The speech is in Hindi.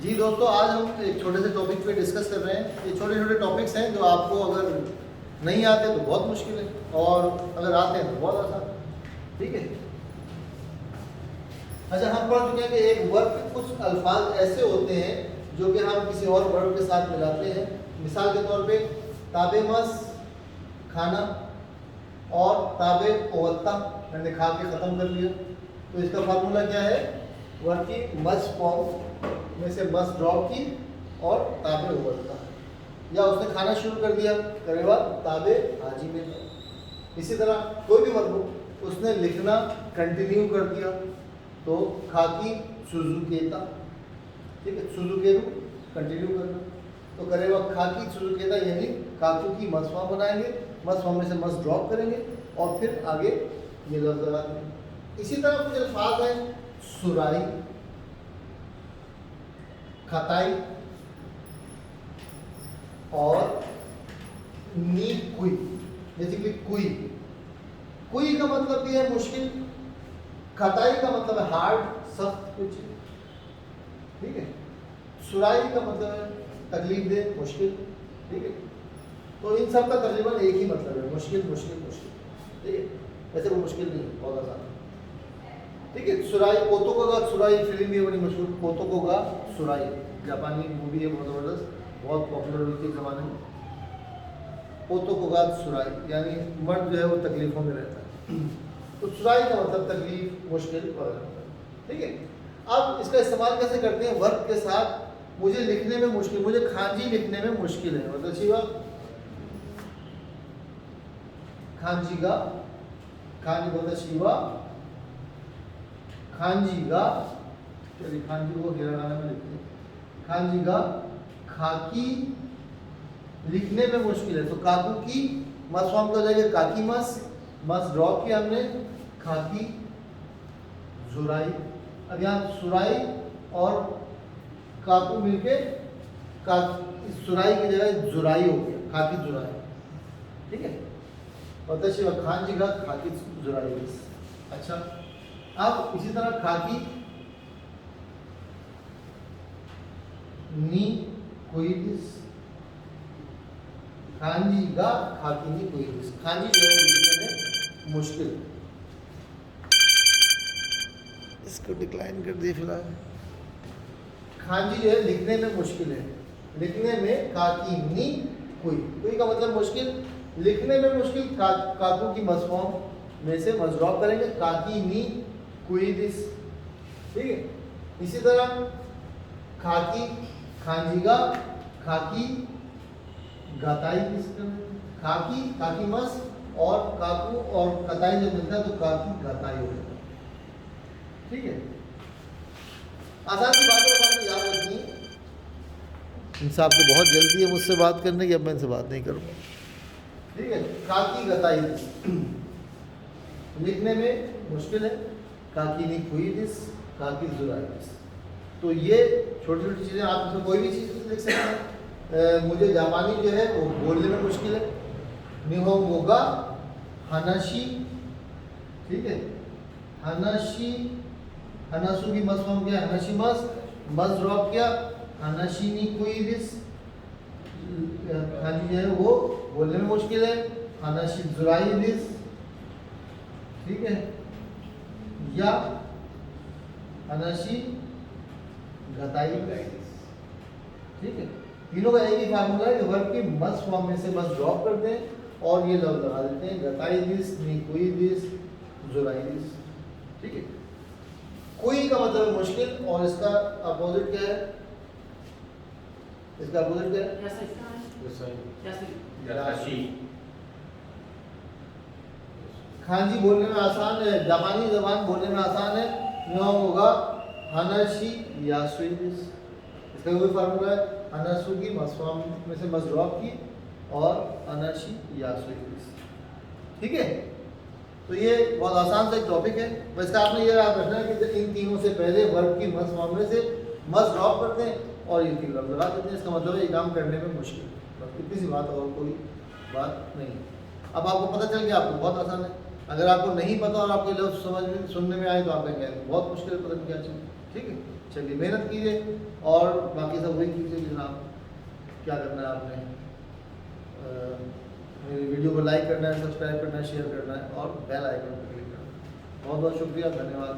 जी दोस्तों, आज हम एक छोटे से टॉपिक पे डिस्कस कर रहे हैं। ये छोटे छोटे टॉपिक्स हैं जो आपको अगर नहीं आते तो बहुत मुश्किल है, और अगर आते हैं तो बहुत आसान है। ठीक है। अच्छा, हम पढ़ चुके हैं कि एक वर्ब के कुछ अल्फाज ऐसे होते हैं जो कि हम किसी और वर्ब के साथ मिलाते हैं। मिसाल के तौर पे ताबे मस खाना और ताबे ओवत्ता, मैंने खा के ख़त्म कर लिया। तो इसका फार्मूला क्या है? वर्ब की मस फॉर्म में से मस ड्रॉप की और ताबे ओवत्ता, या उसने खाना शुरू कर दिया करेगा ताबे हाजी में। इसी तरह कोई भी वर्ब हो, उसने लिखना कंटिन्यू कर दिया तो खाकी सुजुकेता। ठीक है, सुजुकेरू कंटिन्यू करना तो करेगा खाकी सुजुकेता, यानी काकू की मस फॉर्म बनाएंगे, मस फॉर्म में से मस ड्रॉप करेंगे और फिर आगे ये लफ्ज लगा देंगे। इसी तरह कुछ अल्फाज हैं सुराई, खताई और नी कुई। बेसिकली कुई, कुई का मतलब भी है मुश्किल, खताई का मतलब है हार्ड, सख्त कुछ। ठीक है, सुराई का मतलब है तकलीफ दे, मुश्किल। ठीक है, तो इन सब का तकरीबन एक ही मतलब है, मुश्किल मुश्किल मुश्किल। ठीक है, वैसे वो मुश्किल नहीं है, बहुत आसान है। ठीक है, सुराई, कोतोको का सुराई फिल्म भी बड़ी मशहूर, कोतोको का सुराई जापानी मूवी है, बहुत ज़बरदस्त, बहुत पॉपुलर हुई थी ज़माने में। कोतोको का सुराई यानी मर्द जो है वो तकलीफ़ों में रहता है, तो सुराई का मतलब तकलीफ, मुश्किल वगैरह। ठीक है, अब इसका इस्तेमाल कैसे करते हैं वर्ब के साथ? मुझे लिखने में मुश्किल, मुझे खांजी लिखने में मुश्किल है, मतलब शिवा खांजी गा, खांजी बोलता शिवा खांजी गा, चलिए खांजी को हिरागाना में लिखते हैं, खांजी गा खाकी लिखने में मुश्किल है, तो काकू की मस फॉर्म कर जाएगा काकी मस, मस ड्रॉप किया हमने, खाकी जुराई। अब यहाँ सुराई और काकू मिलके सुराई की जगह जुराई हो गया, खाकी जुराई। ठीक है, और शिवा खान जी का खाकी जुराई। अच्छा, अब इसी तरह खाकी नी कोइदिस, खांजी गा खाकी नी कोइदिस, खांजी जो है लिखने में मुश्किल। इसको डिक्लाइन कर दिए फिलहाल। खांजी जो है लिखने में मुश्किल है, लिखने में काकी नी कोई, कोई का मतलब मुश्किल, लिखने में मुश्किल, काकू की मस फॉर्म में से मस ड्रॉप करेंगे, काकी नी कोई दिस। ठीक है, इसी तरह खाकी खांजीगा खाकी गताई, खाकी काकी मस और काकू और कताई जब मिलता है तो काकी गताई हो जाता है। ठीक है, आसान सी बात है, आपको याद रखनी है। इन साहब को बहुत जल्दी है मुझसे बात करने की, अब मैं इनसे बात नहीं करूँगा। ठीक है, काकी गताई लिखने में मुश्किल है, काकी नी कुइदिस, काकी जुराइदिस। तो ये छोटी छोटी चीज़ें, आप इसमें कोई भी चीज़ लिख सकते हैं। मुझे जापानी जो है वो बोलने में मुश्किल है, निहोंगो गा हनाशी। ठीक है, हनाशी, हनासु की मस फॉर्म किया हनाशी मस, मस ड्रॉप किया हनाशी नी कुइदिस, खाली जो है वो बोलने में मुश्किल है, हनाशी जुराइदिस। ठीक है, या हनाशी गताई। ठीक है, तीनों का एक ही फार्मूला है कि वर्ब की मस फॉर्म में से मस ड्रॉप करते हैं और ये लफ्ज लगा देते हैं, गताई दिस, निकुई दिस, जुराई दिस। ठीक है, कोई का मतलब मुश्किल, और इसका अपोजिट क्या है? इसका अपोजिट क्या है? खांजी बोलने में आसान है, जापानी जबान बोलने में आसान है, यहाँ होगा हनाशी यासुइदिस। इसका कोई फार्मूला है, हनासु की मस फॉर्म में से मस ड्रॉप की और हनाशी यासुइदिस। ठीक है, तो ये बहुत आसान सा एक टॉपिक है। बस आपने ये याद रखना है कि इन तीनों से पहले वर्ब की मस फॉर्म में से मस ड्रॉप करते हैं और ये तीन लफ्ज लगा देते हैं। इसका मतलब है ये काम करने में मुश्किल, बस इतनी सी बात, और कोई बात नहीं। अब आपको पता चल गया, आपको बहुत आसान है। अगर आपको नहीं पता और आपको लफ्ज समझ में सुनने में आए तो आप कहेंगे बहुत मुश्किल, पता नहीं क्या चीज़। ठीक है। चलिए मेहनत कीजिए और बाकी सब वही कीजिए जनाब। क्या करना है आपने, मेरी वीडियो को लाइक करना है, सब्सक्राइब करना है, शेयर करना है और बेल आइकन पर क्लिक करना है। बहुत बहुत शुक्रिया, धन्यवाद।